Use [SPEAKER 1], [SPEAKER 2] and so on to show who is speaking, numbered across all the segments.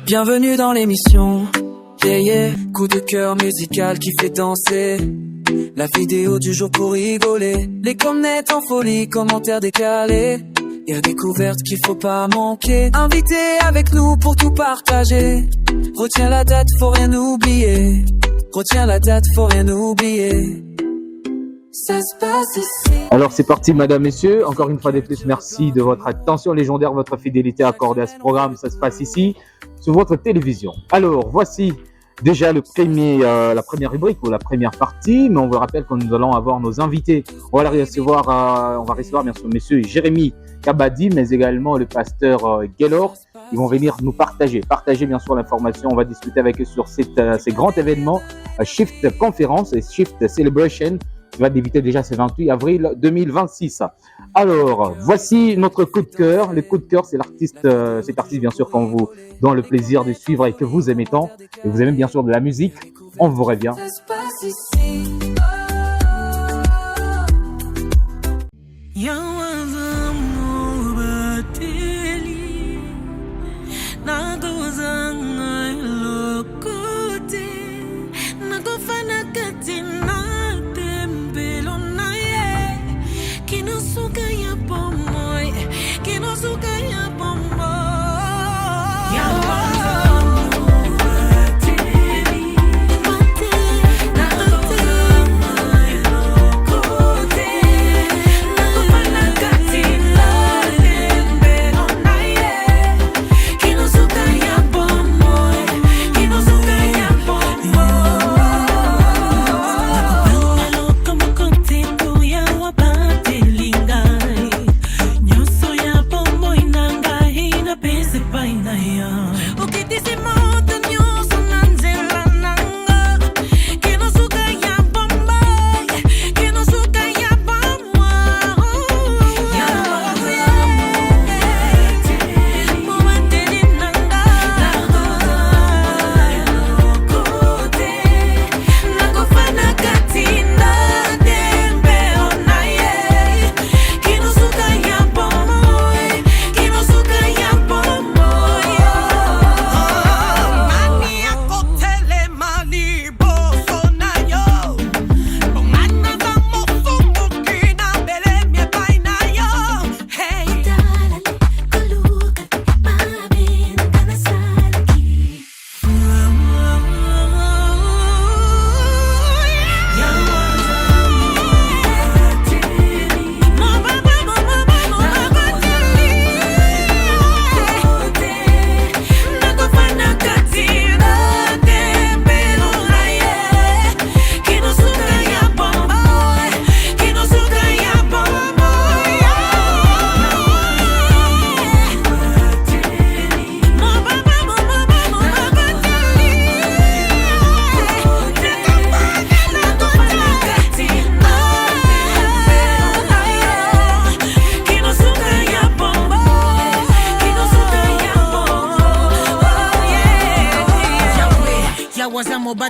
[SPEAKER 1] Bienvenue dans l'émission, yeah yeah, coup de cœur musical qui fait danser. La vidéo du jour pour rigoler, les comnettes en folie, commentaires décalés. Y'a découverte qu'il faut pas manquer, invité avec nous pour tout partager. Retiens la date, faut rien oublier. Retiens la date, faut rien oublier. Ça se passe ici.
[SPEAKER 2] Alors c'est parti mesdames, messieurs, encore une fois de plus, merci de votre attention légendaire, votre fidélité accordée à ce programme. Ça se passe ici, sur votre télévision. Alors voici déjà la première rubrique ou la première partie, mais on vous rappelle que nous allons avoir nos invités. On va recevoir bien sûr monsieur Jérémy Kabadi, mais également le pasteur Gaylor. Ils vont venir nous partager bien sûr l'information. On va discuter avec eux sur ces grands événements, Shift Conference et Shift Celebration, qui va débuter déjà ce 28 avril 2026. Alors, voici notre coup de cœur. Le coup de cœur, c'est cet artiste bien sûr qu'on vous donne le plaisir de suivre et que vous aimez tant. Et vous aimez bien sûr de la musique. On vous revient.
[SPEAKER 1] Ça se passe ici.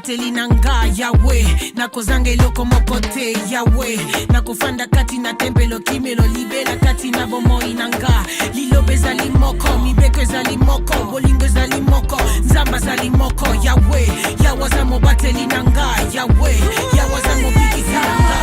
[SPEAKER 3] Telinanga yawe nakozange loko mokote yawe nakufanda kati na tembelo kimelo libela kati na bomoi nanga lilobe zali moko mibeko zali moko bolingo zali moko nzamba zali moko yawe yawaza mobatelinanga yawe yawaza mobikizanga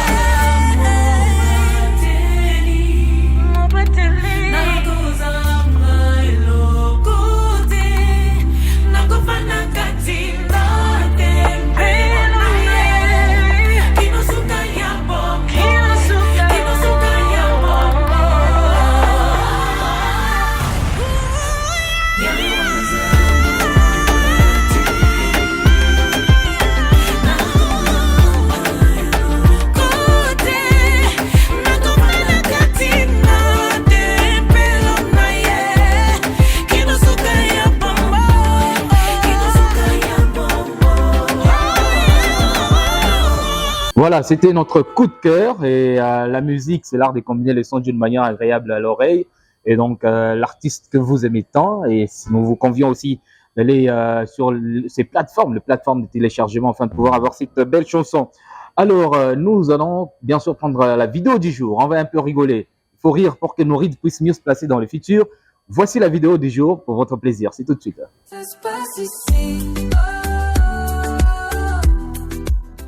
[SPEAKER 2] Voilà, c'était notre coup de cœur et la musique, c'est l'art de combiner les sons d'une manière agréable à l'oreille. Et donc, l'artiste que vous aimez tant, et nous vous convions aussi d'aller sur ces plateformes, les plateformes de téléchargement, afin de pouvoir avoir cette belle chanson. Alors, nous allons bien sûr prendre la vidéo du jour. On va un peu rigoler. Il faut rire pour que nos rides puissent mieux se placer dans le futur. Voici la vidéo du jour pour votre plaisir. C'est tout de suite.
[SPEAKER 1] Ça se passe ici.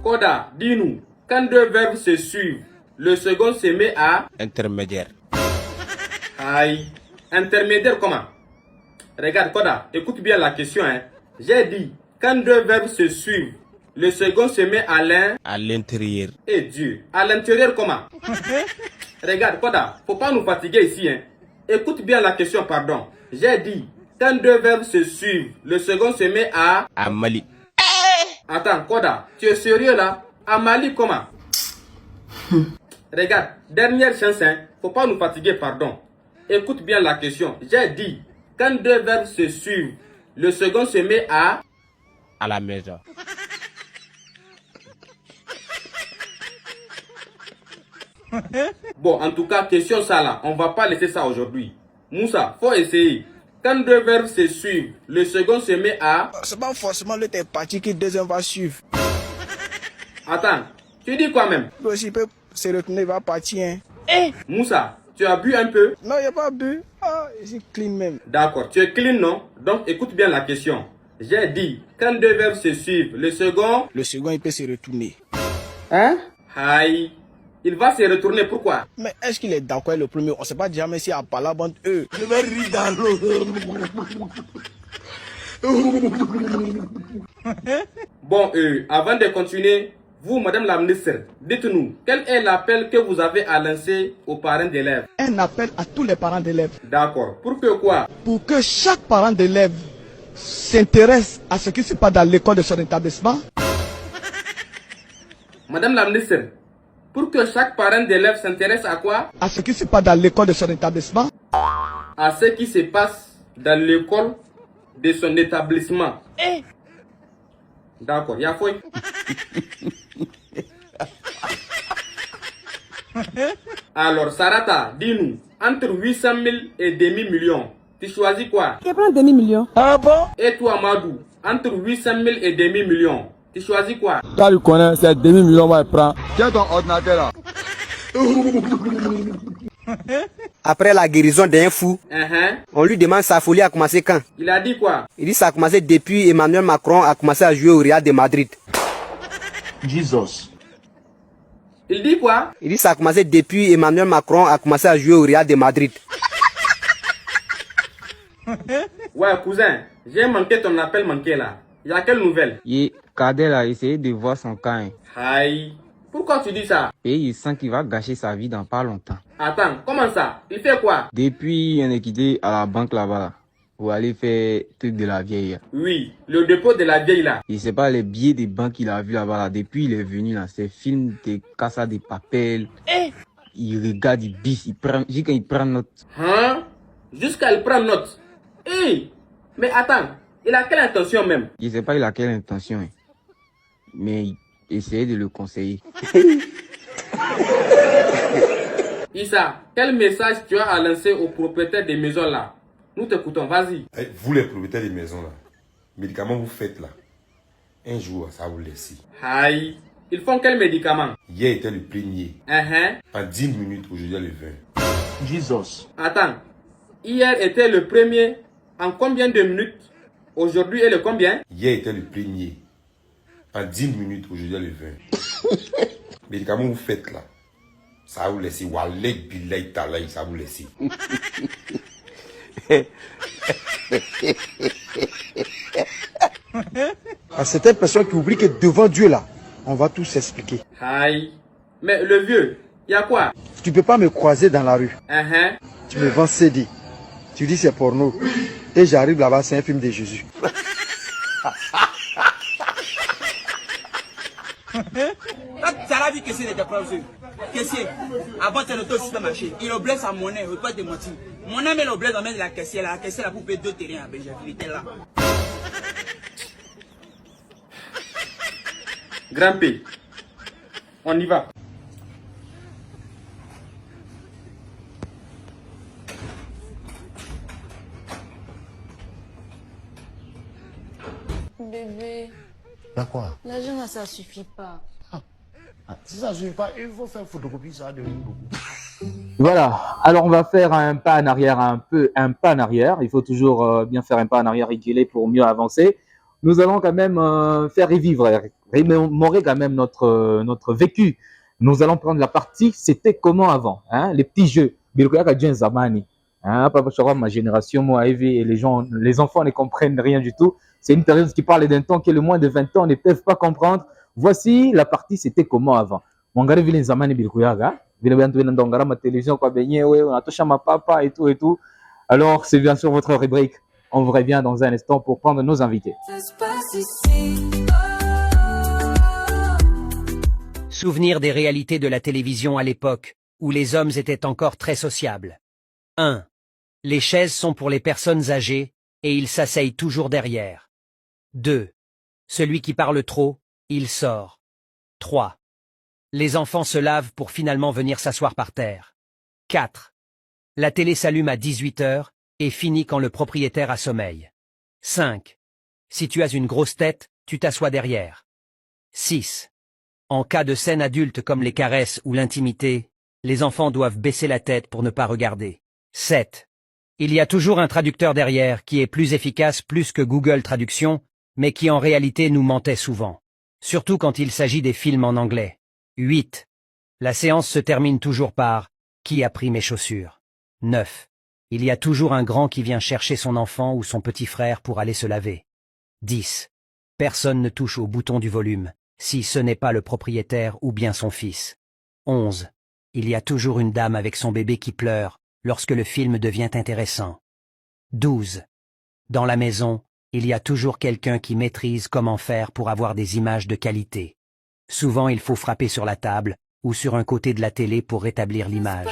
[SPEAKER 4] Koda, dis-nous, quand deux verbes se suivent, le second se met à
[SPEAKER 5] Intermédiaire.
[SPEAKER 4] aïe. Intermédiaire comment? Regarde Koda, écoute bien la question. Hein. J'ai dit, quand deux verbes se suivent, le second se met à l'un.
[SPEAKER 5] À l'intérieur.
[SPEAKER 4] Et Dieu, à l'intérieur comment? Regarde Koda, faut pas nous fatiguer ici. Hein. Écoute bien la question, pardon. J'ai dit, quand deux verbes se suivent, le second se met à...
[SPEAKER 5] À Mali.
[SPEAKER 4] Attends, Koda, tu es sérieux là? À Mali comment? Regarde, dernière chance, hein. Faut pas nous fatiguer, pardon. Écoute bien la question. J'ai dit, quand deux verbes se suivent, le second se met à...
[SPEAKER 5] À la maison.
[SPEAKER 4] Bon, en tout cas, question ça là. On va pas laisser ça aujourd'hui. Moussa, faut essayer. Quand deux verbes se suivent, le second se met à...
[SPEAKER 6] C'est pas forcément le parti qui deuxième va suivre.
[SPEAKER 4] Attends, tu dis quoi même?
[SPEAKER 6] Lui aussi peut se retourner, il va partir. Hein.
[SPEAKER 4] Moussa, tu as bu un peu?
[SPEAKER 6] Non, il n'y a pas bu. Ah, c'est clean même.
[SPEAKER 4] D'accord, tu es clean, non? Donc écoute bien la question. J'ai dit, quand deux verbes se suivent, le second...
[SPEAKER 6] Le second, il peut se retourner.
[SPEAKER 4] Hein? Aïe. Il va se retourner, pourquoi?
[SPEAKER 6] Mais est-ce qu'il est d'accord avec le premier? On ne sait pas jamais si à parler entre eux. Je vais rire dans l'eau.
[SPEAKER 4] Bon, avant de continuer, vous, madame la ministre, dites-nous, quel est l'appel que vous avez à lancer aux parents d'élèves?
[SPEAKER 7] Un appel à tous les parents d'élèves.
[SPEAKER 4] D'accord. Pour que quoi?
[SPEAKER 7] Pour que chaque parent d'élève s'intéresse à ce qui se passe dans l'école de son établissement.
[SPEAKER 4] Madame la ministre, pour que chaque parent d'élève s'intéresse à quoi?
[SPEAKER 7] À ce qui se passe dans l'école de son établissement.
[SPEAKER 4] À ce qui se passe dans l'école de son établissement. D'accord, y'a foi. Alors, Sarata, dis-nous, entre 800 000 et demi-million, tu choisis quoi?
[SPEAKER 8] Je prends demi-million.
[SPEAKER 6] Ah bon?
[SPEAKER 4] Et toi, Madou, entre 800 000 et demi-million, tu choisis quoi?
[SPEAKER 9] Quand tu connais, c'est demi-million, moi, je prends. Tiens ton ordinateur là.
[SPEAKER 10] Après la guérison d'un fou, on lui demande sa folie a commencé quand?
[SPEAKER 4] Il a dit quoi?
[SPEAKER 10] Il dit ça a commencé depuis Emmanuel Macron a commencé à jouer au Real de Madrid.
[SPEAKER 9] Jesus.
[SPEAKER 4] Il dit quoi?
[SPEAKER 10] Il dit ça a commencé depuis Emmanuel Macron a commencé à jouer au Real de Madrid.
[SPEAKER 4] Ouais, cousin, j'ai manqué ton appel manqué là. Il y a quelle nouvelle?
[SPEAKER 11] Kadel a essayé de voir son camp.
[SPEAKER 4] Aïe. Pourquoi tu dis ça?
[SPEAKER 11] Et il sent qu'il va gâcher sa vie dans pas longtemps.
[SPEAKER 4] Attends, comment ça? Il fait quoi?
[SPEAKER 11] Depuis, on est quitté à la banque là-bas, là, pour aller faire truc de la vieille.
[SPEAKER 4] Oui, le dépôt de la vieille là.
[SPEAKER 11] Il sait pas les billets des banques qu'il a vu là-bas. Là. Depuis, il est venu là, ces films de Casa de Papel. Il regarde, il bisse, il prend, jusqu'à il prend note.
[SPEAKER 4] Hein? Jusqu'à il prend note. Mais attends, il a quelle intention même?
[SPEAKER 11] Je sais pas il a quelle intention. Hein. Mais essayez de le conseiller.
[SPEAKER 4] Issa, quel message tu as à lancer aux propriétaires des maisons là? Nous t'écoutons, vas-y.
[SPEAKER 12] Vous les propriétaires des maisons là, médicaments vous faites là, un jour ça vous laisse.
[SPEAKER 4] Aïe, ils font quel médicament?
[SPEAKER 12] Hier était le premier. En 10 minutes, aujourd'hui le 20.
[SPEAKER 9] Jesus.
[SPEAKER 4] Attends, hier était le premier, en combien de minutes? Aujourd'hui est le combien?
[SPEAKER 12] Hier était le premier. En 10 minutes, aujourd'hui le 20. Médicaments vous faites là, ça vous laisse. Walek bilay talay, ça vous laisse.
[SPEAKER 7] À certaines personnes qui oublient que devant Dieu là, on va tout s'expliquer.
[SPEAKER 4] Aïe, mais le vieux, y a quoi?
[SPEAKER 7] Tu peux pas me croiser dans la rue. Tu me vends CD. Tu dis c'est porno. Et j'arrive là-bas, c'est un film de Jésus.
[SPEAKER 13] Ça l'a vu que c'est des dépenses. Caissier, avant c'est le taux supermarché. Il oblègue sa monnaie, il ne veut pas te mentir. Mon ami l'oblègue dans la caissière, la caissière pour payer 2 terrains à Béja. Il était là.
[SPEAKER 4] Grand P, on y va.
[SPEAKER 14] Bébé.
[SPEAKER 15] D'accord.
[SPEAKER 14] L'argent là, ça suffit pas.
[SPEAKER 15] Si ça ne suffit pas, il faut faire photocopie ça de nous.
[SPEAKER 2] Voilà, alors on va faire un pas en arrière, un pas en arrière. Il faut toujours bien faire un pas en arrière régulier pour mieux avancer. Nous allons quand même faire revivre, remémorer quand même notre vécu. Nous allons prendre la partie c'était comment avant, hein, les petits jeux. Hein, ma génération, moi, et les enfants ne comprennent rien du tout. C'est une période qui parle d'un temps que le moins de 20 ans ne peuvent pas comprendre. Voici la partie c'était comment avant. Mongare vile zamani bilikuyaga, vile bantu vile ndongara ma télévision kwa benye we, on a touché ma papa et tout et tout. Alors c'est bien sûr votre rubrique. On vous revient dans un instant pour prendre nos invités.
[SPEAKER 8] Souvenir des réalités de la télévision à l'époque, où les hommes étaient encore très sociables. 1. Les chaises sont pour les personnes âgées, et ils s'asseyent toujours derrière. 2. Celui qui parle trop, il sort. 3. Les enfants se lavent pour finalement venir s'asseoir par terre. 4. La télé s'allume à 18h et finit quand le propriétaire a sommeil. 5. Si tu as une grosse tête, tu t'assois derrière. 6. En cas de scène adulte comme les caresses ou l'intimité, les enfants doivent baisser la tête pour ne pas regarder. 7. Il y a toujours un traducteur derrière qui est plus efficace plus que Google Traduction, mais qui en réalité nous mentait souvent. Surtout quand il s'agit des films en anglais. 8. La séance se termine toujours par « Qui a pris mes chaussures ?» 9. Il y a toujours un grand qui vient chercher son enfant ou son petit frère pour aller se laver. 10. Personne ne touche au bouton du volume, si ce n'est pas le propriétaire ou bien son fils. 11. Il y a toujours une dame avec son bébé qui pleure lorsque le film devient intéressant. 12. Dans la maison, il y a toujours quelqu'un qui maîtrise comment faire pour avoir des images de qualité. Souvent, il faut frapper sur la table ou sur un côté de la télé pour rétablir l'image.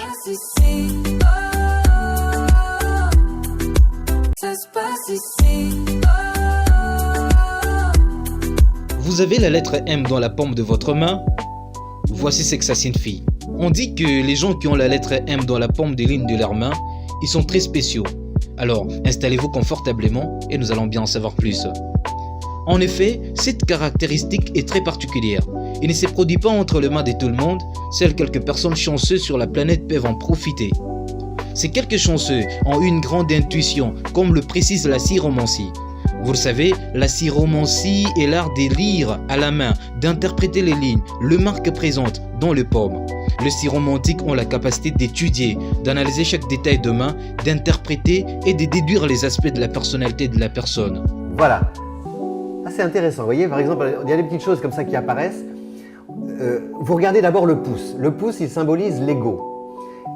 [SPEAKER 14] Vous avez la lettre M dans la paume de votre main? Voici ce que ça signifie. On dit que les gens qui ont la lettre M dans la paume des lignes de leurs mains, ils sont très spéciaux. Alors, installez-vous confortablement et nous allons bien en savoir plus. En effet, cette caractéristique est très particulière. Il ne se produit pas entre les mains de tout le monde, seules quelques personnes chanceuses sur la planète peuvent en profiter. Ces quelques chanceux ont une grande intuition, comme le précise la chiromancie. Vous le savez, la chiromancie est l'art de lire à la main, d'interpréter les lignes, le marque présente dans le paume. Les chiromantiques ont la capacité d'étudier, d'analyser chaque détail de main, d'interpréter et de déduire les aspects de la personnalité de la personne.
[SPEAKER 15] Voilà. C'est intéressant, vous voyez, par exemple, il y a des petites choses comme ça qui apparaissent. Vous regardez d'abord le pouce. Le pouce, il symbolise l'ego.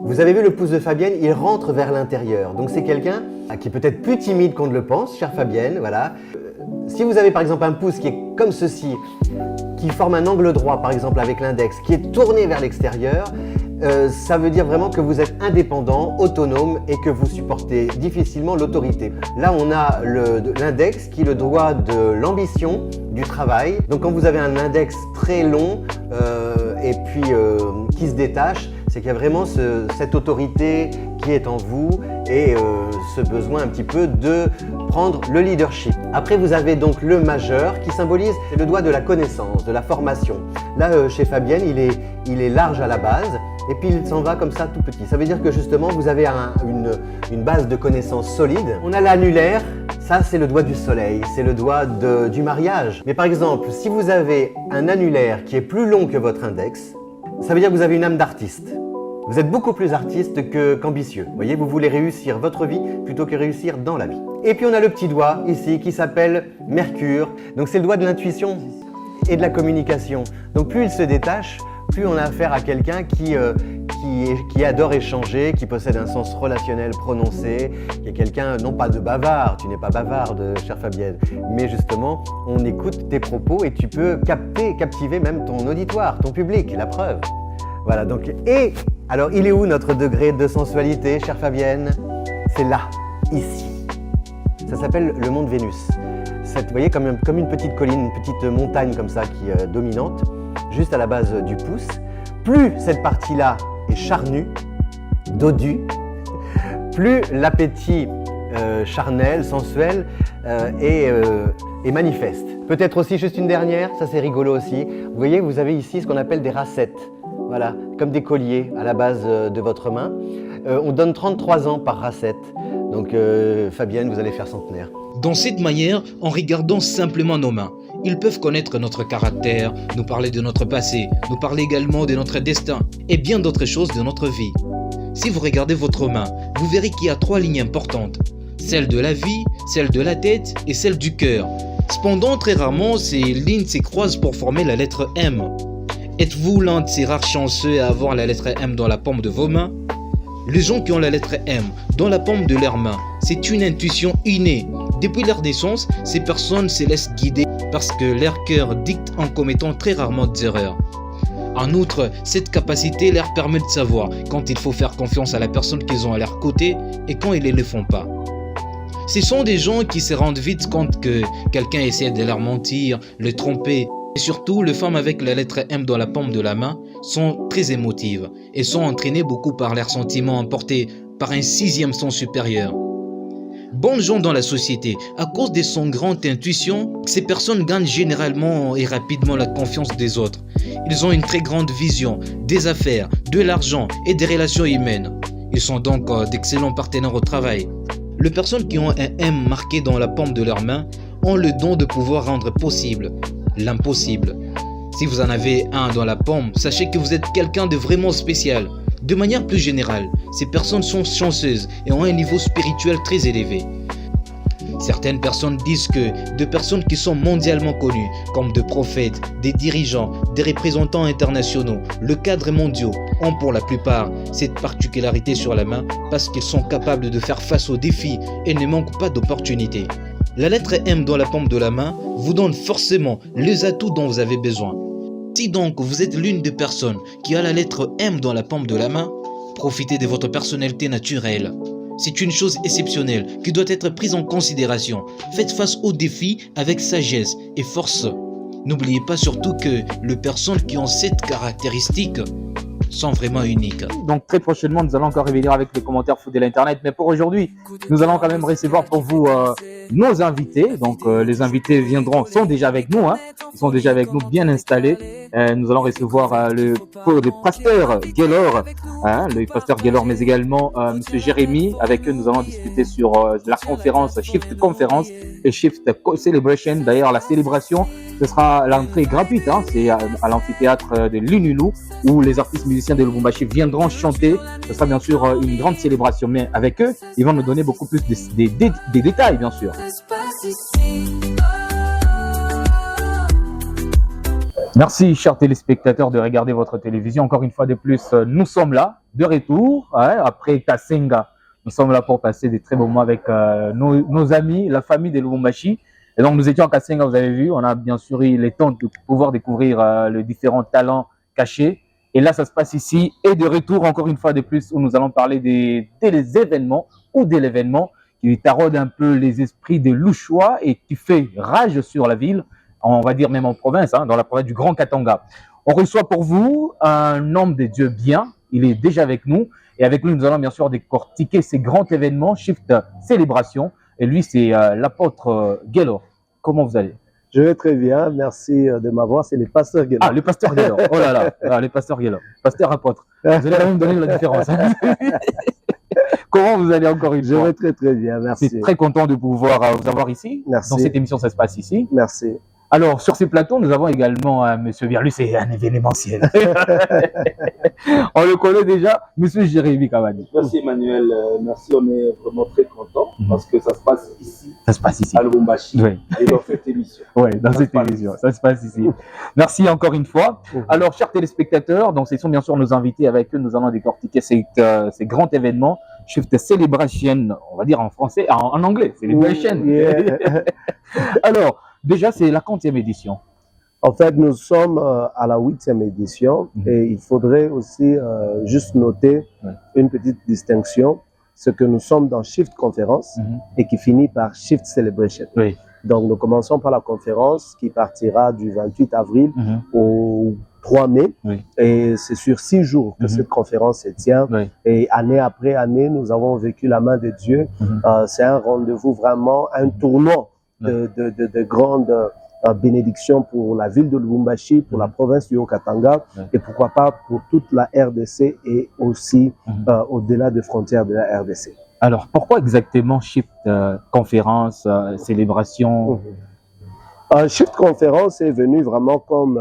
[SPEAKER 15] Vous avez vu le pouce de Fabienne, il rentre vers l'intérieur. Donc c'est quelqu'un qui est peut-être plus timide qu'on ne le pense, chère Fabienne, voilà. Si vous avez par exemple un pouce qui est comme ceci, qui forme un angle droit par exemple avec l'index, qui est tourné vers l'extérieur, ça veut dire vraiment que vous êtes indépendant, autonome et que vous supportez difficilement l'autorité. Là, on a l'index qui est le doigt de l'ambition, du travail. Donc quand vous avez un index très long et puis qui se détache, c'est qu'il y a vraiment cette autorité qui est en vous et ce besoin un petit peu de prendre le leadership. Après, vous avez donc le majeur qui symbolise le doigt de la connaissance, de la formation. Là, chez Fabienne, il est large à la base et puis il s'en va comme ça tout petit. Ça veut dire que justement, vous avez une base de connaissances solide. On a l'annulaire, ça c'est le doigt du soleil, c'est le doigt du mariage. Mais par exemple, si vous avez un annulaire qui est plus long que votre index, ça veut dire que vous avez une âme d'artiste. Vous êtes beaucoup plus artiste qu'ambitieux. Vous voyez, vous voulez réussir votre vie plutôt que réussir dans la vie. Et puis on a le petit doigt ici qui s'appelle Mercure. Donc c'est le doigt de l'intuition et de la communication. Donc plus il se détache, plus on a affaire à quelqu'un qui adore échanger, qui possède un sens relationnel prononcé, qui est quelqu'un non pas de bavard, tu n'es pas bavarde, chère Fabienne, mais justement on écoute tes propos et tu peux captiver même ton auditoire, ton public, la preuve. Voilà, donc, et alors il est où notre degré de sensualité, chère Fabienne? C'est là, ici. Ça s'appelle le mont de Vénus. Vous voyez, comme une petite colline, une petite montagne comme ça qui est dominante, juste à la base du pouce. Plus cette partie-là est charnue, dodue, plus l'appétit charnel, sensuel est manifeste. Peut-être aussi juste une dernière, ça c'est rigolo aussi. Vous voyez, vous avez ici ce qu'on appelle des racettes. Voilà, comme des colliers à la base de votre main. On donne 33 ans par racette. Donc Fabienne, vous allez faire centenaire.
[SPEAKER 14] Dans cette manière, en regardant simplement nos mains, ils peuvent connaître notre caractère, nous parler de notre passé, nous parler également de notre destin et bien d'autres choses de notre vie. Si vous regardez votre main, vous verrez qu'il y a 3 lignes importantes. Celle de la vie, celle de la tête et celle du cœur. Cependant, très rarement, ces lignes se croisent pour former la lettre M. Êtes-vous l'un de ces rares chanceux à avoir la lettre M dans la paume de vos mains? Les gens qui ont la lettre M dans la paume de leurs mains, c'est une intuition innée. Depuis leur naissance, ces personnes se laissent guider parce que leur cœur dicte en commettant très rarement des erreurs. En outre, cette capacité leur permet de savoir quand il faut faire confiance à la personne qu'ils ont à leur côté et quand ils ne le font pas. Ce sont des gens qui se rendent vite compte que quelqu'un essaie de leur mentir, le tromper. Et surtout, les femmes avec la lettre M dans la paume de la main sont très émotives et sont entraînées beaucoup par leurs sentiments emportés par un 6e sens supérieur. Bonnes gens dans la société, à cause de son grande intuition, ces personnes gagnent généralement et rapidement la confiance des autres. Ils ont une très grande vision des affaires, de l'argent et des relations humaines. Ils sont donc d'excellents partenaires au travail. Les personnes qui ont un M marqué dans la paume de leur main ont le don de pouvoir rendre possible l'impossible. Si vous en avez un dans la paume, sachez que vous êtes quelqu'un de vraiment spécial. De manière plus générale, ces personnes sont chanceuses et ont un niveau spirituel très élevé. Certaines personnes disent que des personnes qui sont mondialement connues, comme des prophètes, des dirigeants, des représentants internationaux, le cadre mondiaux, ont pour la plupart cette particularité sur la main parce qu'ils sont capables de faire face aux défis et ne manquent pas d'opportunités. La lettre M dans la paume de la main vous donne forcément les atouts dont vous avez besoin. Si donc vous êtes l'une des personnes qui a la lettre M dans la paume de la main, profitez de votre personnalité naturelle. C'est une chose exceptionnelle qui doit être prise en considération. Faites face aux défis avec sagesse et force. N'oubliez pas surtout que les personnes qui ont cette caractéristique sont vraiment uniques.
[SPEAKER 2] Donc très prochainement, nous allons encore revenir avec les commentaires foot de l'internet. Mais pour aujourd'hui, nous allons quand même recevoir pour vous nos invités. Donc les invités sont déjà avec nous. Ils sont déjà avec nous, bien installés. Nous allons recevoir le pasteur Gaylor, le pasteur Gaylor, mais également Monsieur Jérémy. Avec eux, nous allons discuter sur la conférence Shift Conference et Shift Celebration. D'ailleurs, la célébration, ce sera l'entrée gratuite. C'est à l'amphithéâtre de Lunulu où les artistes musiciens de Lubumbashi viendront chanter. Ce sera bien sûr une grande célébration, mais avec eux, ils vont nous donner beaucoup plus des détails, bien sûr. Merci, chers téléspectateurs, de regarder votre télévision. Encore une fois de plus, nous sommes là, de retour, après Kasenga. Nous sommes là pour passer des très bons moments avec nos amis, la famille de Lubumbashi. Et donc, nous étions à Kasenga, vous avez vu, on a bien sûr eu le temps de pouvoir découvrir les différents talents cachés. Et là, ça se passe ici. Et de retour, encore une fois de plus, où nous allons parler des événements ou de l'événement qui taraude un peu les esprits des Louchois et qui fait rage sur la ville, on va dire même en province, dans la province du Grand Katanga. On reçoit pour vous un homme de Dieu bien, il est déjà avec nous. Et avec lui, nous allons bien sûr décortiquer ces grands événements, Shift Célébration. Et lui, c'est l'apôtre Gaylor. Comment vous allez?
[SPEAKER 16] Je vais très bien, merci de m'avoir. C'est le pasteur Gaylor.
[SPEAKER 2] Ah, le pasteur Gaylor. Oh là là, le pasteur Gaylor. Pasteur apôtre. Vous allez quand même donner la différence. Comment vous allez encore une fois?
[SPEAKER 16] Je vais très très bien, merci.
[SPEAKER 2] Je suis très content de pouvoir vous avoir ici.
[SPEAKER 16] Merci.
[SPEAKER 2] Dans cette émission, ça se passe ici.
[SPEAKER 16] Merci.
[SPEAKER 2] Alors, sur ces plateaux, nous avons également Monsieur Virlu, c'est un événementiel. On le connaît déjà, Monsieur Jérémy Cavani.
[SPEAKER 17] Merci Emmanuel, merci, on est vraiment très contents parce que ça se passe ici.
[SPEAKER 2] Ça se passe ici.
[SPEAKER 17] À Lubumbashi.
[SPEAKER 2] Oui.
[SPEAKER 17] Et dans cette émission.
[SPEAKER 2] Oui, dans cette émission, ça se passe ici. Merci encore une fois. Alors, chers téléspectateurs, donc ce sont bien sûr nos invités. Avec eux, nous allons décortiquer ces grands événements. Shift Celebration, on va dire en français, en anglais, Celebration.
[SPEAKER 16] Yeah.
[SPEAKER 2] Alors, déjà, c'est la 40e édition.
[SPEAKER 16] En fait, nous sommes à la 8e édition et il faudrait aussi juste noter une petite distinction, c'est que nous sommes dans Shift Conference et qui finit par Shift Celebration.
[SPEAKER 2] Oui.
[SPEAKER 16] Donc, nous commençons par la conférence qui partira du 28 avril au 3 mai.
[SPEAKER 2] Oui.
[SPEAKER 16] Et c'est sur 6 jours que cette conférence se tient.
[SPEAKER 2] Oui.
[SPEAKER 16] Et année après année, nous avons vécu la main de Dieu. C'est un rendez-vous vraiment, un tournant de grandes bénédiction pour la ville de Lubumbashi, pour la province du Haut-Katanga, et pourquoi pas pour toute la RDC et aussi au-delà des frontières de la RDC.
[SPEAKER 2] Alors, pourquoi exactement Shift conférence, célébration?
[SPEAKER 16] Shift conférence est venu vraiment comme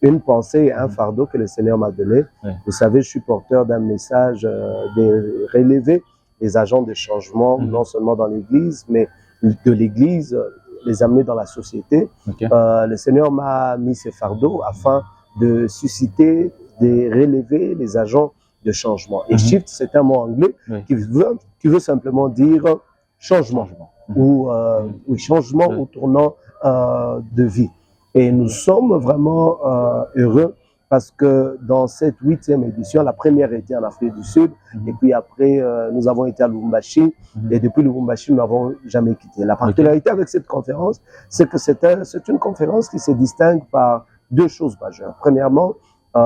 [SPEAKER 16] une pensée, un fardeau que le Seigneur m'a donné. Vous savez, je suis porteur d'un message de relever les agents de changement, non seulement dans l'Église, mais de l'Église, les amener dans la société. Le Seigneur m'a mis ce fardeau afin de susciter, de relever les agents de changement. Et shift, c'est un mot anglais qui veut simplement dire changement, ou changement ou tournant de vie. Et nous sommes vraiment heureux parce que dans cette 8e édition, la première était en Afrique du Sud, et puis après, nous avons été à Lubumbashi, et depuis Lubumbashi, nous n'avons jamais quitté. La particularité avec cette conférence, c'est que c'est une conférence qui se distingue par deux choses majeures. Premièrement,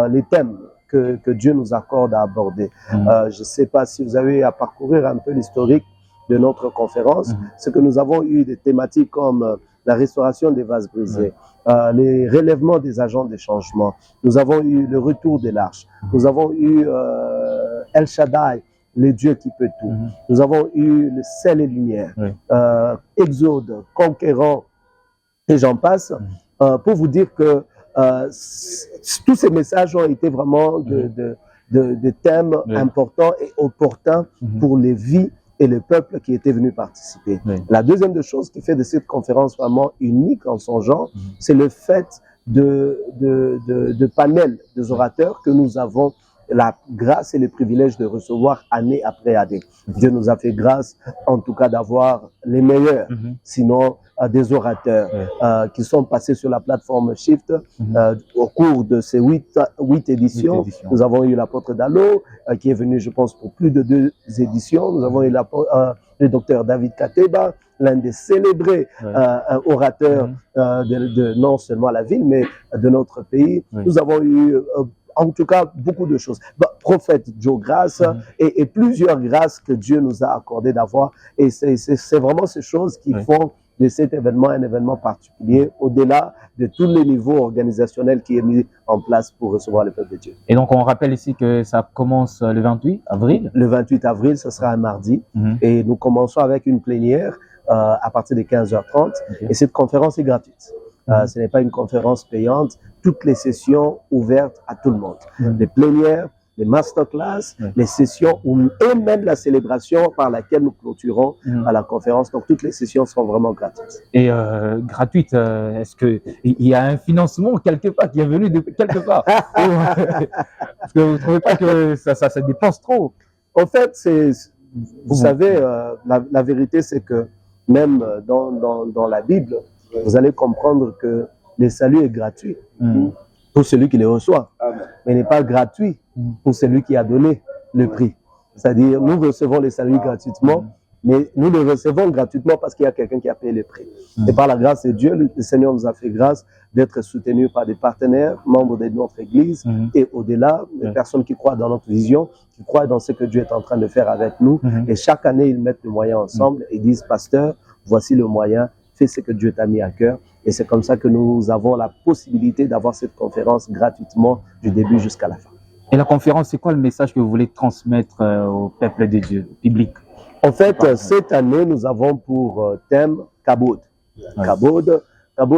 [SPEAKER 16] les thèmes que Dieu nous accorde à aborder. Je ne sais pas si vous avez à parcourir un peu l'historique de notre conférence, c'est que nous avons eu des thématiques comme la restauration des vases brisés, les relèvements des agents de changement. Nous avons eu le retour de l'arche. Nous avons eu El Shaddai, le Dieu qui peut tout. Nous avons eu le sel et lumière, Exode, conquérant, et j'en passe, pour vous dire que tous ces messages ont été vraiment de thèmes importants et opportuns pour les vies et le peuple qui était venu participer. La deuxième des choses qui fait de cette conférence vraiment unique en son genre, c'est le fait de panel des orateurs que nous avons la grâce et le privilège de recevoir année après année. Dieu nous a fait grâce, en tout cas, d'avoir les meilleurs, sinon des orateurs qui sont passés sur la plateforme Shift au cours de ces 8 éditions. Nous avons eu l'apôtre Dalo, qui est venu, je pense, pour plus de 2 éditions. Nous avons eu le docteur David Kateba, l'un des célébrés orateurs non seulement la ville, mais de notre pays. Nous avons eu en tout cas beaucoup de choses. Prophète Joe Grace et plusieurs grâces que Dieu nous a accordé d'avoir. Et c'est vraiment ces choses qui font de cet événement un événement particulier, au-delà de tous les niveaux organisationnels qui est mis en place pour recevoir le peuple de Dieu.
[SPEAKER 2] Et donc on rappelle ici que ça commence le 28 avril.
[SPEAKER 16] Le 28 avril, ce sera un mardi. Et nous commençons avec une plénière à partir de 15h30. Et cette conférence est gratuite. Ce n'est pas une conférence payante. Toutes les sessions ouvertes à tout le monde. Les plénières, les masterclass, les sessions et même la célébration par laquelle nous clôturons à la conférence. Donc toutes les sessions seront vraiment gratuites.
[SPEAKER 2] Et gratuite, est-ce qu'il y a un financement quelque part qui est venu de quelque part? Parce que vous ne trouvez pas que ça dépense trop?
[SPEAKER 16] En fait, vous savez, la vérité c'est que même dans la Bible, vous allez comprendre que le salut est gratuit pour celui qui le reçoit, mais il n'est pas gratuit pour celui qui a donné le prix. C'est-à-dire, nous recevons le salut gratuitement, mais nous le recevons gratuitement parce qu'il y a quelqu'un qui a payé le prix. Et par la grâce de Dieu, le Seigneur nous a fait grâce d'être soutenus par des partenaires, membres de notre Église, et au-delà, des personnes qui croient dans notre vision, qui croient dans ce que Dieu est en train de faire avec nous. Et chaque année, ils mettent le moyen ensemble et disent, pasteur, voici le moyen, fais ce que Dieu t'a mis à cœur. Et c'est comme ça que nous avons la possibilité d'avoir cette conférence gratuitement du début jusqu'à la fin.
[SPEAKER 2] Et la conférence, c'est quoi le message que vous voulez transmettre au peuple de Dieu, au public?
[SPEAKER 16] En fait, cette année, nous avons pour thème Kabod. Kabod,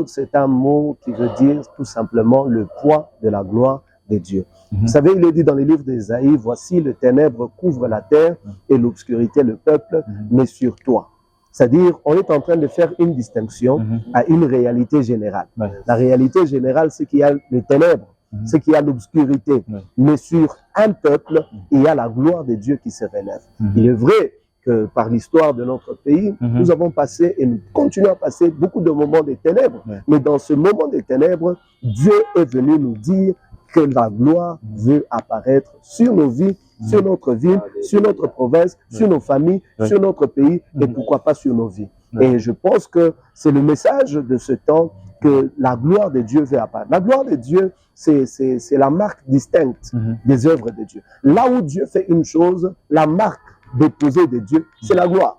[SPEAKER 16] c'est un mot qui veut dire tout simplement le poids de la gloire de Dieu. Vous savez, il est dit dans les livres d'Ésaïe, voici le ténèbre couvre la terre et l'obscurité le peuple, mais sur toi. C'est-à-dire, on est en train de faire une distinction à une réalité générale. La réalité générale, c'est qu'il y a les ténèbres, c'est qu'il y a l'obscurité. Mais sur un peuple, il y a la gloire de Dieu qui se relève. Il est vrai que par l'histoire de notre pays, nous avons passé et nous continuons à passer beaucoup de moments de ténèbres. Mais dans ce moment de ténèbres, Dieu est venu nous dire que la gloire veut apparaître sur nos vies, sur notre ville, sur notre province, sur nos familles, sur notre pays et pourquoi pas sur nos vies. Et je pense que c'est le message de ce temps que la gloire de Dieu veut apparaître. La gloire de Dieu, c'est la marque distincte des œuvres de Dieu. Là où Dieu fait une chose, la marque déposée de Dieu, c'est la gloire.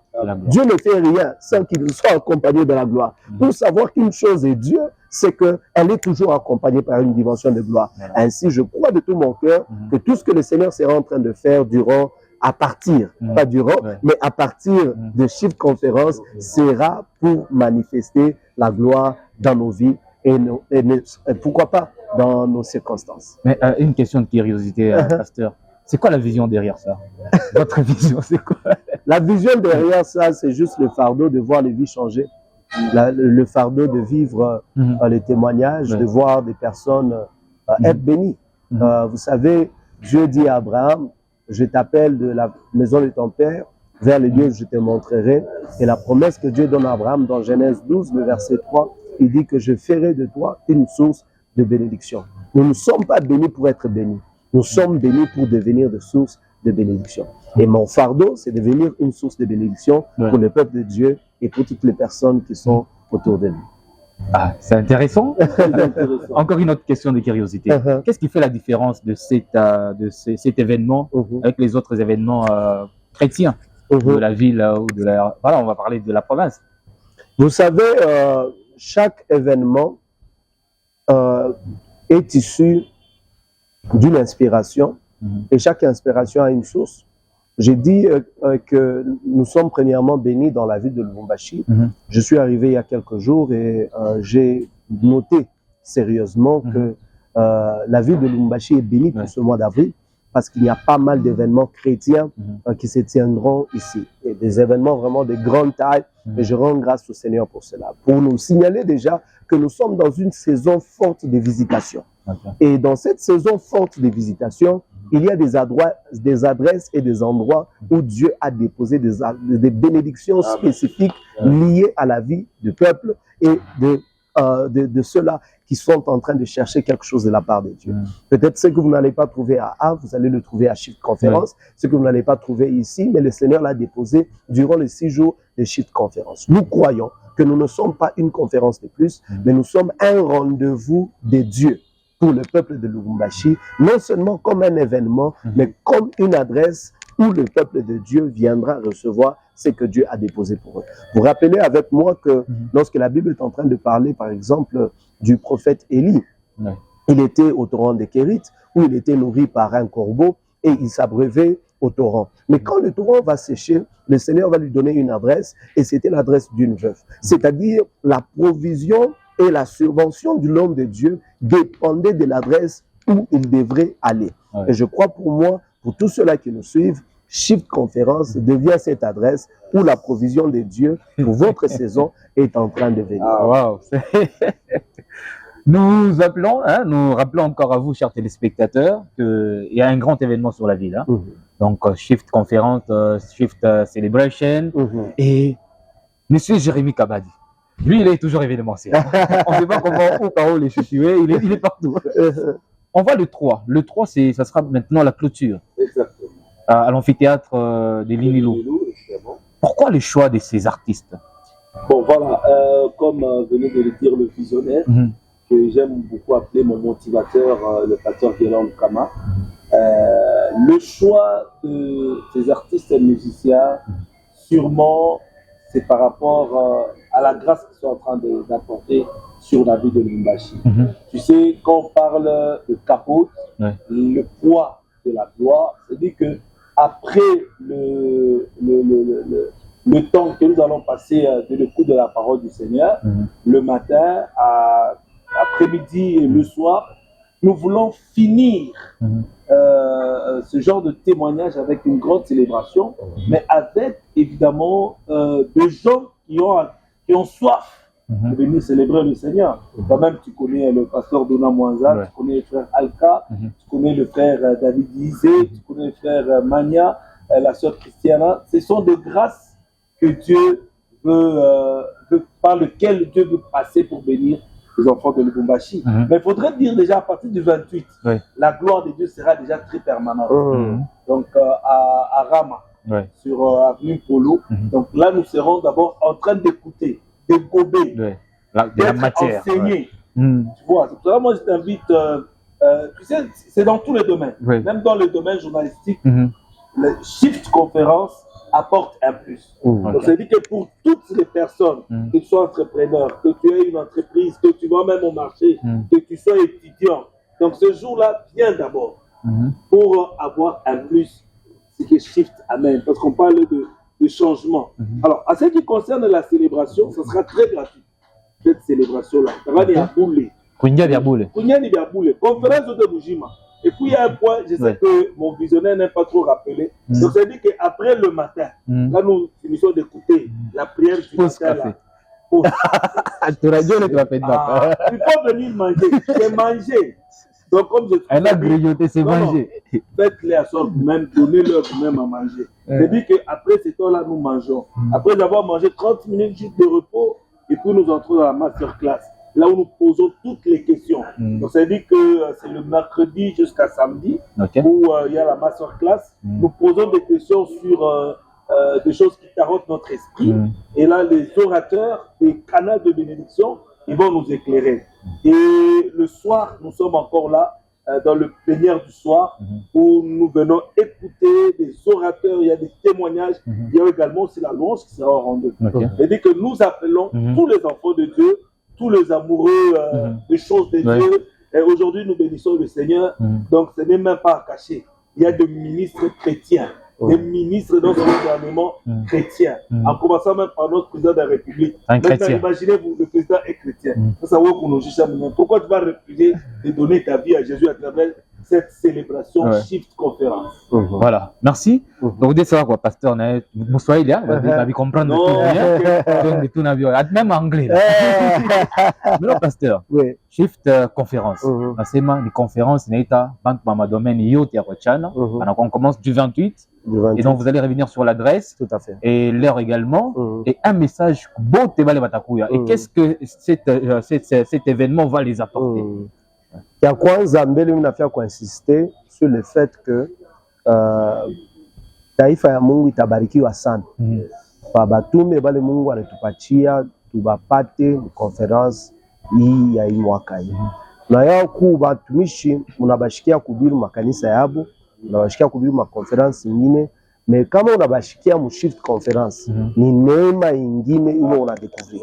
[SPEAKER 16] Dieu ne fait rien sans qu'il soit accompagné de la gloire. Pour savoir qu'une chose est Dieu, c'est qu'elle est toujours accompagnée par une dimension de gloire. Ainsi, je crois de tout mon cœur que tout ce que le Seigneur sera en train de faire à partir, pas durant, mais à partir de Shift Conférence, sera pour manifester la gloire dans nos vies et pourquoi pas dans nos circonstances.
[SPEAKER 2] Mais une question de curiosité, pasteur. C'est quoi la vision derrière ça? Votre vision, c'est quoi?
[SPEAKER 16] La vision derrière ça, c'est juste le fardeau de voir les vies changer. Le fardeau de vivre les témoignages, de voir des personnes être bénies. Vous savez, Dieu dit à Abraham, je t'appelle de la maison de ton père vers les lieux où je te montrerai. Et la promesse que Dieu donne à Abraham dans Genèse 12, le verset 3, il dit que je ferai de toi une source de bénédiction. Nous ne sommes pas bénis pour être bénis. Nous sommes bénis pour devenir de sources de bénédiction. Et mon fardeau, c'est de devenir une source de bénédiction pour le peuple de Dieu et pour toutes les personnes qui sont autour de lui.
[SPEAKER 2] Ah, c'est intéressant. Encore une autre question de curiosité. Qu'est-ce qui fait la différence de cet événement avec les autres événements chrétiens de la ville ou de la... Voilà, on va parler de la province.
[SPEAKER 16] Vous savez, chaque événement est issu d'une inspiration et chaque inspiration a une source. J'ai dit que nous sommes premièrement bénis dans la ville de Lubumbashi. Je suis arrivé il y a quelques jours et j'ai noté sérieusement que la ville de Lubumbashi est bénie pour ce mois d'avril parce qu'il y a pas mal d'événements chrétiens qui se tiendront ici. Et des événements vraiment de grande taille et je rends grâce au Seigneur pour cela. Pour nous signaler déjà que nous sommes dans une saison forte de visitation. Et dans cette saison forte de visitation, il y a des adresses et des endroits où Dieu a déposé des bénédictions spécifiques liées à la vie du peuple et de ceux-là qui sont en train de chercher quelque chose de la part de Dieu. Peut-être ce que vous n'allez pas trouver à A, vous allez le trouver à Shift Conférence. Ce que vous n'allez pas trouver ici, mais le Seigneur l'a déposé durant les 6 jours de Shift Conférence. Nous croyons que nous ne sommes pas une conférence de plus, mais nous sommes un rendez-vous de Dieu pour le peuple de Lubumbashi, non seulement comme un événement, mais comme une adresse où le peuple de Dieu viendra recevoir ce que Dieu a déposé pour eux. Vous rappelez avec moi que lorsque la Bible est en train de parler, par exemple, du prophète Élie, il était au torrent de Kérit, où il était nourri par un corbeau, et il s'abreuvait au torrent. Mais quand le torrent va sécher, le Seigneur va lui donner une adresse, et c'était l'adresse d'une veuve. C'est-à-dire la provision et la subvention de l'homme de Dieu dépendait de l'adresse où il devrait aller. Et je crois pour moi, pour tous ceux-là qui nous suivent, Shift Conférence devient cette adresse où la provision de Dieu pour votre saison est en train de venir.
[SPEAKER 2] Wow. Nous rappelons encore à vous, chers téléspectateurs, qu'il y a un grand événement sur la ville. Donc, Shift Conférence, Shift Celebration. Et Monsieur Jérémy Kabadi, lui, il est toujours événementiel. On ne sait pas comment, par où il est situé, il est partout. On voit le 3. Le 3, ça sera maintenant la clôture.
[SPEAKER 17] Exactement.
[SPEAKER 2] À l'amphithéâtre des Linilou. Pourquoi le choix de ces artistes?
[SPEAKER 17] Bon, voilà, comme venait de le dire le visionnaire, que j'aime beaucoup appeler mon motivateur, le pasteur Guélan Kama, le choix de ces artistes et musiciens, sûrement, c'est par rapport à la grâce qu'ils sont en train d'apporter sur la vie de Lubumbashi. Tu sais, quand on parle de capote, le poids de la gloire, c'est-à-dire que après le temps que nous allons passer de l'écoute de la parole du Seigneur, le matin, après-midi et le soir, nous voulons finir ce genre de témoignage avec une grande célébration, mais avec évidemment des gens qui ont soif de venir célébrer le Seigneur. Quand même, tu connais le pasteur Dona Mwanza, tu connais le frère Alka, tu connais le frère David Izé, tu connais le frère Mania, la sœur Christiana. Ce sont des grâces que Dieu par lesquelles Dieu veut passer pour bénir les enfants de Lubumbashi. Mais il faudrait dire déjà à partir du 28, la gloire de Dieu sera déjà très permanente. Donc à Rama, sur Avenue Polo. Donc là, nous serons d'abord en train d'écouter, de gober, d'être enseignés. Tu vois, c'est pour ça que moi je t'invite, tu sais, c'est dans tous les domaines, même dans le domaine journalistique. le Shift Conférence apporte un plus. Donc, ça dit que pour toutes les personnes, que tu sois entrepreneur, que tu aies une entreprise, que tu vas même au marché, que tu sois étudiant, donc ce jour-là, viens d'abord pour avoir un plus. C'est que Shift amène, parce qu'on parle de changement. Alors, à ce qui concerne la célébration, ce sera très gratuit, cette célébration-là. Ça va dire bouler. Conférence de Boujima. Et puis il y a un point, je sais que mon visionnaire n'aime pas trop rappeler. Donc ça dit qu'après le matin, là nous finissons d'écouter la prière du matin. Là. Tu peux venir manger, c'est manger. Donc comme je
[SPEAKER 2] elle a grignoté, c'est manger.
[SPEAKER 17] Faites-les à sorte même, donnez-leur même à manger. C'est dit qu'après ce temps-là, nous mangeons. Après avoir mangé 30 minutes juste de repos, et puis nous entrons dans la masterclass. Là où nous posons toutes les questions. Donc, ça veut dire que c'est le mercredi jusqu'à samedi où il y a la masterclass. Nous posons des questions sur des choses qui tarotent notre esprit. Et là, les orateurs, les canaux de bénédiction, ils vont nous éclairer. Et le soir, nous sommes encore là, dans le plénière du soir, où nous venons écouter des orateurs, il y a des témoignages. Il y a également aussi la louange qui sera au rendez-vous. C'est-à-dire que nous appelons tous les enfants de Dieu, tous les amoureux des choses de Dieu. Et aujourd'hui, nous bénissons le Seigneur. Donc, ce n'est même pas caché. Il y a des ministres chrétiens, des ministres dans ce gouvernement chrétien, en commençant même par notre président de la République. Imaginez-vous, le président est chrétien. Pourquoi tu vas refuser de donner ta vie à Jésus à travers cette célébration Shift Conférence?
[SPEAKER 2] Voilà, merci. Donc, vous dites ça, quoi, pasteur, vous soyez là, vous allez comprendre tout, même anglais. Mais là, pasteur, Shift Conférence. C'est une conférence, on commence du 28. Et donc, vous allez revenir sur l'adresse et l'heure également. Et un message beau, et qu'est-ce que cet événement va les apporter?
[SPEAKER 16] Ya kwanza mbele mnafia kuinsister sur le fait que taifa ya Mungu itabarikiwa sana. Batume bale Mungu anatupatia tubapate conference hii ya mwaka hii. Na yao ku batumishi mnabashikia kubiru makanisa yabo, mnabashikia kubiru ma conference nyingine, mais kama unabashikia mu Shift Conference ni neema ingine ile unadécouvrir.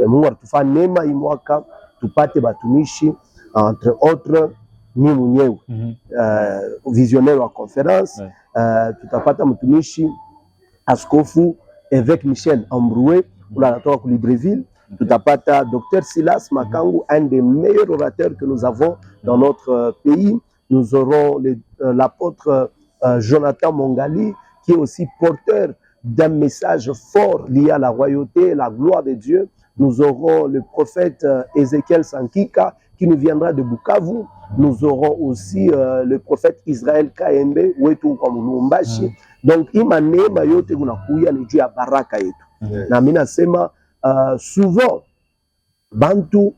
[SPEAKER 16] Mungu atufa neema hii mwaka tupate batumishi entre autres ni mwenyewe visionnaire wa conference tutapata mtumishi askofu évêque Michel Ambroué unatoka ku Libreville. Tutapata Dr Silas Makangu, un des meilleurs orateurs que nous avons dans notre pays. Nous aurons l'apôtre Jonathan Mongali, qui est aussi porteur d'un message fort lié à la royauté et la gloire de Dieu. Nous aurons le prophète Ézéchiel Sankika, qui nous viendra de Bukavu. Nous aurons aussi le prophète Israël Kaembe, wetu kwa Mulumbashi. Donc, ima neema yote kunakuya ni juu ya baraka yetu. Na mina sema souvent bantu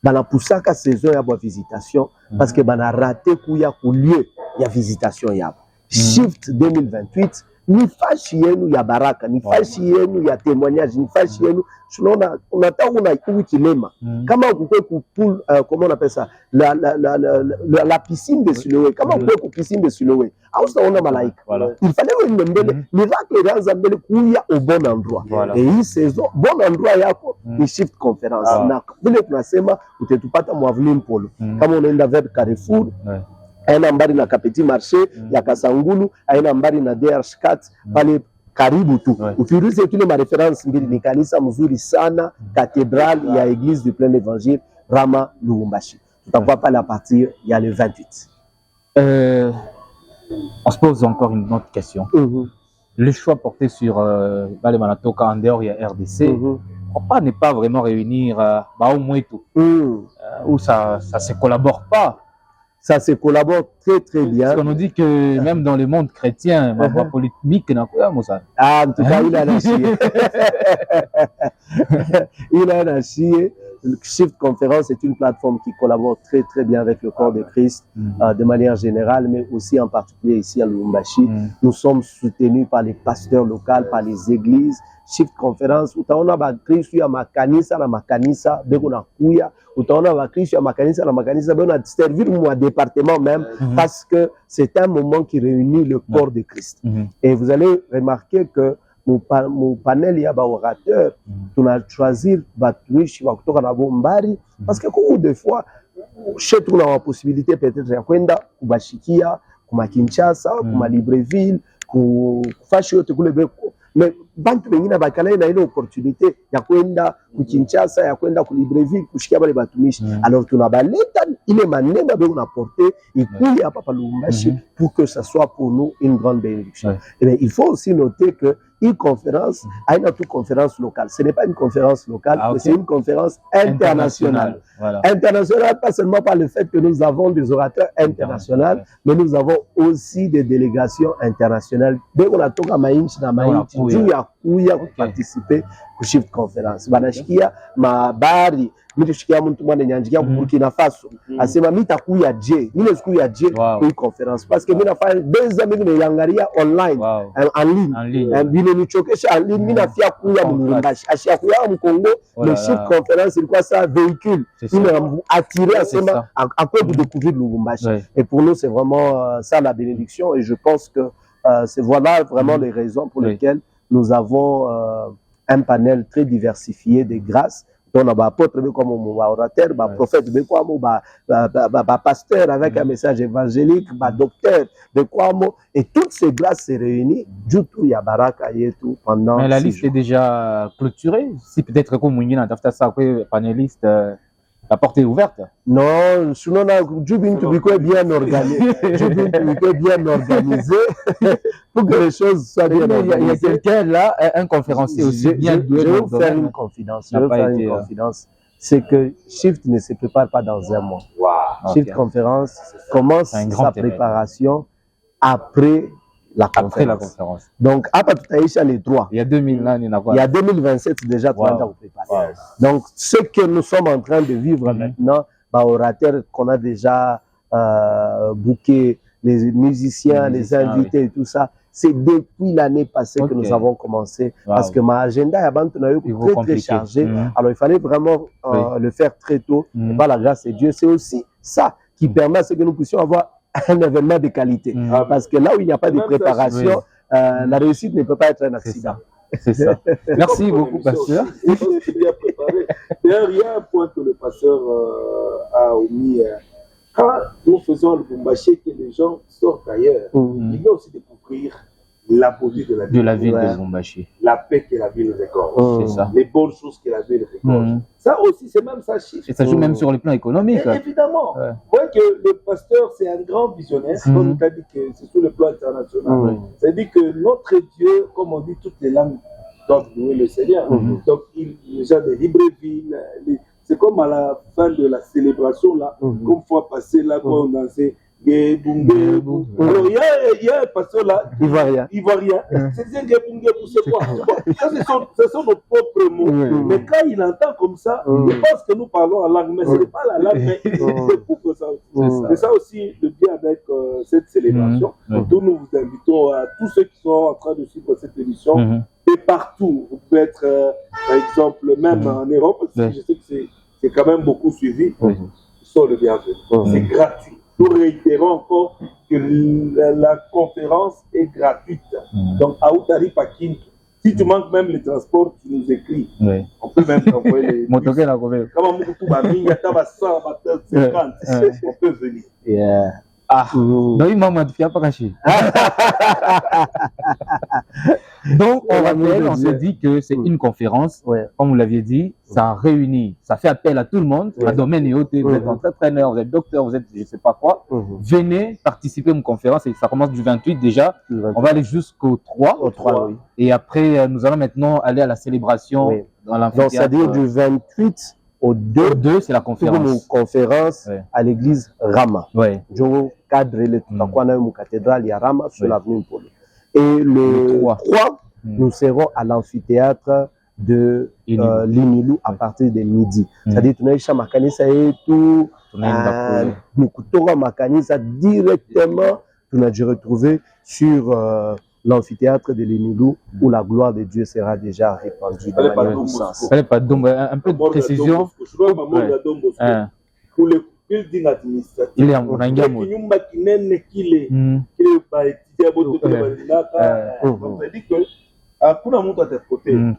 [SPEAKER 16] banapusaka saison ya visitation parce que bana raté kuya ku lieu ya visitation yabo. Shift 2028 ni fashi yenu ya baraka, ni fashi yenu ya témoignage, ni fashi yenu tunaona unataka una kilema kama ukukwe ku pool comment on appelle ça la piscine de Siloé, kama ukukwe ku piscine de Siloé au saona malaika il fallait une mbele miracle iraanza mbele kuya au bon endroit et hii saison bon endroit yako ni Shift Conference na vile tunasema utetupata mwavuni Mpolo kama unaenda vers Carrefour aina mbali na Kapeti Marché ya Kasangulu, aina mbali na DRH4 pale karibu tu. Ukiulize kile ma reference mbili ni kanisa mzuri sana, cathédrale ya Église du Plein Évangile Rama Lubumbashi. Tutakuwa pale à partir ya le 28.
[SPEAKER 2] On se pose encore une autre question. Le choix porté sur Bale Manatoka en dehors ya RDC, pourquoi ne pas vraiment réunir au moins tout où ça se collabore pas?
[SPEAKER 16] Ça se collabore très très bien.
[SPEAKER 2] Parce qu'on nous dit que même dans le monde chrétien, la politique n'a pas ça.
[SPEAKER 16] Ah, en tout cas, il a chier. Il a chier. Shift Conference est une plateforme qui collabore très très bien avec le corps de Christ de manière générale, mais aussi en particulier ici à Lubumbashi. Nous sommes soutenus par les pasteurs locaux, par les églises. Shift Conference, utaona bakristo ya makanisa na makanisa beko na kuya, utaona bakristo ya makanisa na makanisa beko na servir mon département même, parce que c'est un moment qui réunit le corps de Christ. Et vous allez remarquer que mon panel ya ba orateur, on a choisi batuishi wa kutoka na bombari, parce que beaucoup de fois chez nous on a la possibilité peut-être ya kwenda kubashikia kuma Kinshasa, kuma Libreville, kufashi yote kule beko. Mais bantu wengine bakala na ile opportunité ya kwenda ku Kinshasa, ya kwenda ku Libreville kushikia bale batumishi. Alors tunabaleta ile maneno beko na porter ikuye hapa pa Lubumbashi pour que ça soit pour nous une grande bénédiction. Et bien, il faut aussi noter que une conférence, une autre conférence locale. Ce n'est pas une conférence locale, mais c'est une conférence internationale. Internationale, pas seulement par le fait que nous avons des orateurs internationaux, mais nous avons aussi des délégations internationales. Dès qu'on a tout à Maïnchi, il y a participer au Shift Conference. Banashikia, ma bari, mitushikia muntu mwana nyanjikia ku Burkina Faso. Asema mitakuya je, mine sikuya je pour une conférence. Parce que mina fa 2 ans mine yangaria online, en ligne. Bine nichokesha en ligne, mina fia kuya Lubumbashi. Ashia kuya mu Congo, le Shift Conference, il quoi ça véhicule. Il m'a attiré à quoi de découvrir Lubumbashi. Et pour nous, c'est vraiment ça la bénédiction. Et je pense que c'est voilà vraiment les raisons pour lesquelles nous avons un panel très diversifié de grâces. Donc, on a apôtre comme orateur, prophète, pasteur avec un message évangélique, docteur, et toutes ces grâces se réunissent pendant.
[SPEAKER 2] Mais la liste est déjà clôturée. Si peut-être comme un panéliste, la porte est ouverte.
[SPEAKER 16] Non, sinon, Jubin Tubiko est bien organisé. Jubin Tubiko est bien organisé pour que les choses soient bien organisées.
[SPEAKER 2] Il y a quelqu'un là, un conférencier aussi.
[SPEAKER 16] Je vais vous faire une confidence. C'est que Shift ne se prépare pas dans un mois. Shift Conférence commence sa préparation après la conférence. Donc, après tout à les 3.
[SPEAKER 2] Il y a
[SPEAKER 16] 2027 déjà, 30 ans préparé. Donc, ce que nous sommes en train de vivre maintenant, orateur qu'on a déjà booké, les musiciens, les invités et tout ça, c'est depuis l'année passée que nous avons commencé. Parce que ma agenda est très chargé. Alors, il fallait vraiment le faire très tôt. Et par la grâce de Dieu, c'est aussi ça qui permet à ce que nous puissions avoir un événement de qualité. Parce que là où il n'y a pas de préparation, la réussite ne peut pas être un accident.
[SPEAKER 2] C'est ça. Merci beaucoup, pasteur.
[SPEAKER 17] D'ailleurs, il y a un point que le pasteur a omis. Quand nous faisons le Lubumbashi, que les gens sortent ailleurs, ils veulent aussi découvrir la beauté de la ville
[SPEAKER 2] de Lubumbashi.
[SPEAKER 17] La paix que la ville regorge. Les bonnes choses que la ville regorge. Ça aussi, c'est même ça.
[SPEAKER 2] Et ça joue même sur le plan économique.
[SPEAKER 17] Et évidemment. Vous voyez que le pasteur, c'est un grand visionnaire. Comme il a dit que c'est sur le plan international. C'est-à-dire que notre Dieu, comme on dit, toutes les langues doivent louer le Seigneur. Donc, les gens de Libreville, c'est comme à la fin de la célébration, là, comme fois passé, là, quand on dansait. Alors, il y a un pasteur là, Ivoirien. C'est c'est quoi? Ça, ce sont nos propres mots. Mais quand il entend comme ça, il pense que nous parlons en langue, mais ce n'est pas la langue, mais il est pour que ça aussi. C'est ça aussi le bien avec cette célébration. Nous vous invitons à tous ceux qui sont en train de suivre cette émission, et partout. Vous pouvez être, par exemple, même en Europe, parce que je sais que c'est quand même beaucoup suivi. Ils sont le bienvenu. C'est gratuit. Nous réitérons encore que la conférence est gratuite. Donc, à Outari Pakin, si tu manques même les transports, tu nous écris. On peut même t'envoyer les. Comme on peut venir.
[SPEAKER 2] Donc, on se dit que c'est une conférence, comme vous l'aviez dit, ça réunit, ça fait appel à tout le monde, à domaine et autres, vous êtes entraîneur, vous êtes docteur, vous êtes je sais pas quoi, venez participer à une conférence, et ça commence du 28 déjà, on va aller jusqu'au 3, et après nous allons maintenant aller à la célébration dans l'amphithéâtre.
[SPEAKER 16] Donc, c'est-à-dire du 28 au 2,
[SPEAKER 2] c'est la conférence.
[SPEAKER 16] Une conférence à l'église Rama. Je cadre le cathédrale, il y a Rama sur l'avenue Polo. Et le 3, nous serons à l'amphithéâtre de Limilou à partir de midi. C'est-à-dire que tu as makanisa et tout, Mukutora makanisa directement, tu as dû retrouver sur l'amphithéâtre de Limilou où la gloire de Dieu sera déjà répandue de manière puissante.
[SPEAKER 2] Un peu de précision.
[SPEAKER 17] Pour le building administratif,
[SPEAKER 2] il est en Rangamou.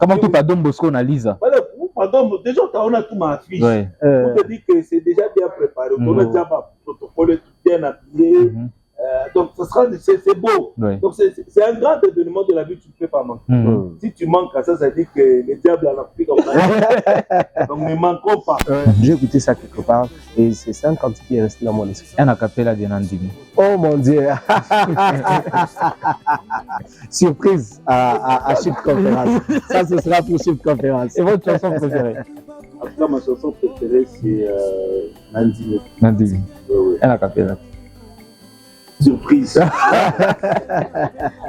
[SPEAKER 2] Comment tu pardonnes Bosco Analyse?
[SPEAKER 17] Pardon, déjà, on a tout ma fiche. On te dit que c'est déjà bien préparé. On a déjà un protocole bien appuyé. Donc, c'est beau. Donc, c'est un grand événement de la vie que tu ne peux pas manquer. Si tu manques à ça, ça dit que le diable en a pris comme ça. Donc, ne manquons pas.
[SPEAKER 16] J'ai écouté ça quelque part et c'est ça un cantique qui est resté dans mon esprit.
[SPEAKER 2] Un acapella de Nandimi.
[SPEAKER 16] Oh mon Dieu! Surprise à Shift Conférence. Ça, ce sera pour Shift Conférence.
[SPEAKER 2] Et votre chanson préférée?
[SPEAKER 17] En tout cas, ma chanson préférée, c'est Nandimi.
[SPEAKER 2] Nandimi. Un acapella.
[SPEAKER 17] Surprise.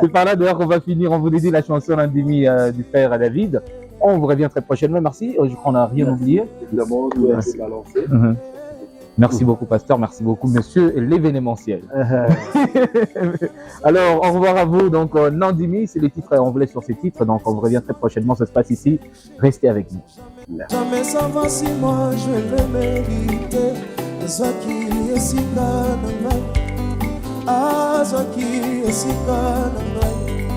[SPEAKER 2] C'est par là d'ailleurs qu'on va finir. On vous dédie la chanson Nandimi du frère David. On vous revient très prochainement. Merci. Je crois qu'on n'a rien oublié.
[SPEAKER 17] Évidemment, tout a été balancé.
[SPEAKER 2] Merci beaucoup, pasteur. Merci beaucoup, monsieur l'événementiel. Alors, au revoir à vous. Donc, Nandimi, c'est les titres. On vous laisse sur ces titres. Donc, on vous revient très prochainement. Ça se passe ici. Restez avec nous.
[SPEAKER 1] Jamais savoir si moi je vais le mériter. Soit qui est si Azaki esika na ngai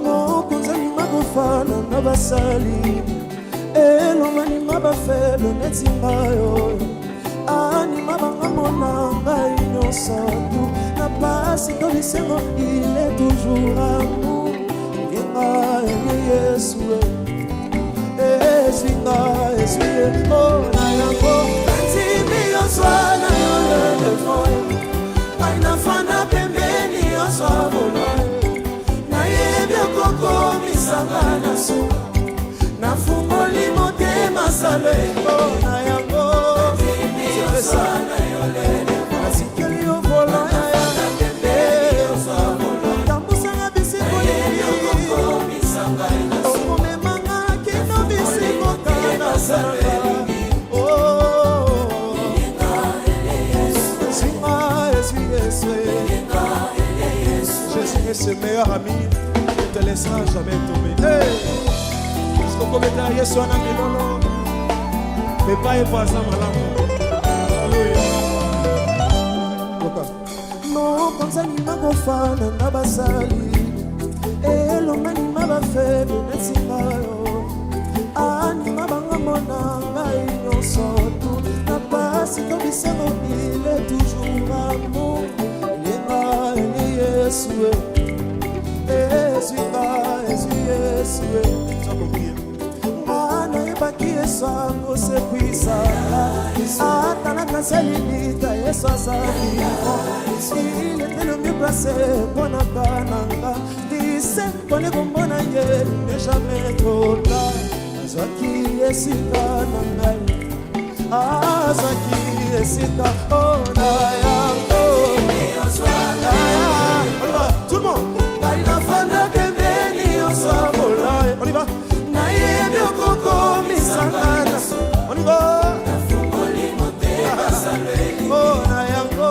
[SPEAKER 1] mokonzalinga kofana na basali elonganinga bafelo neti ngai oyo anima banga mona ngai nyonso tu na pasi to lisengo il est toujours amour ngenga ene yesu esinga esuye o na yango ntimi yoswana yolelefoye Ainafana pembeni osabolo na yebe koko misanga na so na fungoli motema sale na yango sana yolele asikeli ovola ya pembeni osabolo tambusanga bisiko koko misanga na so memanga kino bisiko kana sale Jésus est ce meilleur ami, ne te laissera jamais tomber. Jusqu'au commentaire, Yesu ana milolo, mais pas et pas ça malamu. Non, comme ça ni ma gofana na basali, et l'homme ni ma bafé de nesimayo, ani ma banga mona ngai nyonso tu, na pasi to bisemo il est toujours amour. Yesue, Yesue, Mana ebaki esango sekwisa Atana kasalilita Yesu azali Il était le mieux placé pour nakananga Dise kone kumbona ye Ne jamais trop tard Azaki esika nangai Azaki esika onaya Tout le monde, on y va. On y va. Oh, Nayango.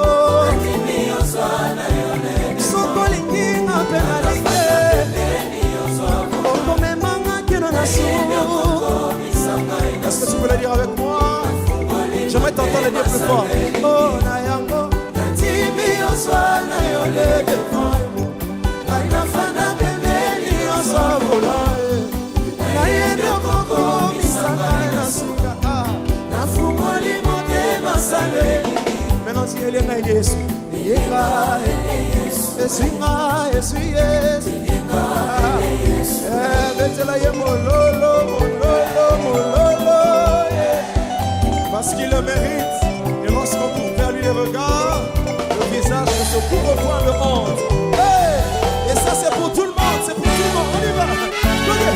[SPEAKER 1] Est-ce que tu peux le dire avec moi? J'aimerais t'entendre le dire plus fort. Oh, Nayango. Maintenant si elle est Yesu, parce qu'il le mérite, et lorsqu'on tourne vers lui les regards, le visage ne se couvre point de honte. Hey! Et ça c'est pour tout le monde, c'est pour tout le monde, on y va. On y va.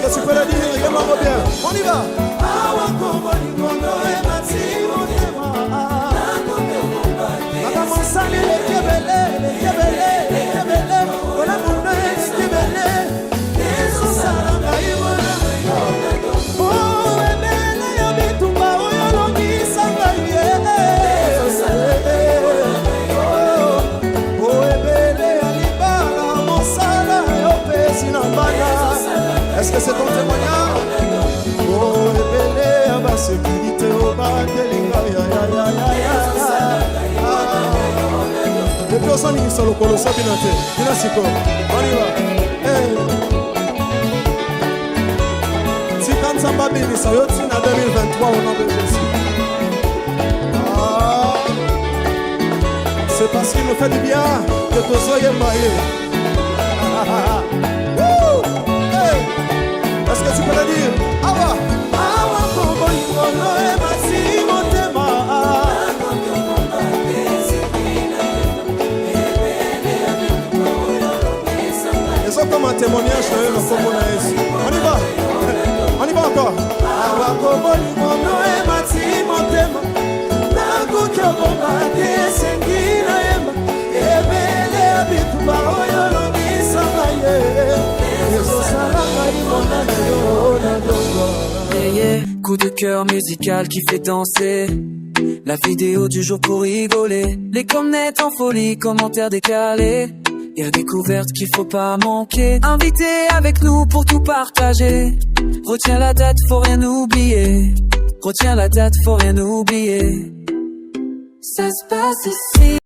[SPEAKER 18] que tu peux le dire? Regarde-moi bien. On y va. Est-ce que c'est ton témoignage? Oh, ébélé, à ma sécurité, au bas de l'Inga, depuis on s'en est sur le colosse, on y va. Si quand ça va bien, ça y est, en 2023, au nom de Jésus. C'est parce qu'il nous fait du bien que tous soyez mariés. Est-ce que tu peux le dire? Awa! Awa kobo ikono e masi motema. Les autres comme un témoignage de le combo na Yesu. On y va! On y va encore! Awa kobo ikono e masi motema. Naku kyobonga te sengina ema. Ebele abituba oyo longisa maye.
[SPEAKER 1] Coup de cœur musical qui fait danser. La vidéo du jour pour rigoler. Les comnettes en folie, commentaires décalés. Et découverte qu'il faut pas manquer. Invité avec nous pour tout partager. Retiens la date, faut rien oublier. Retiens la date, faut rien oublier. Ça se passe ici.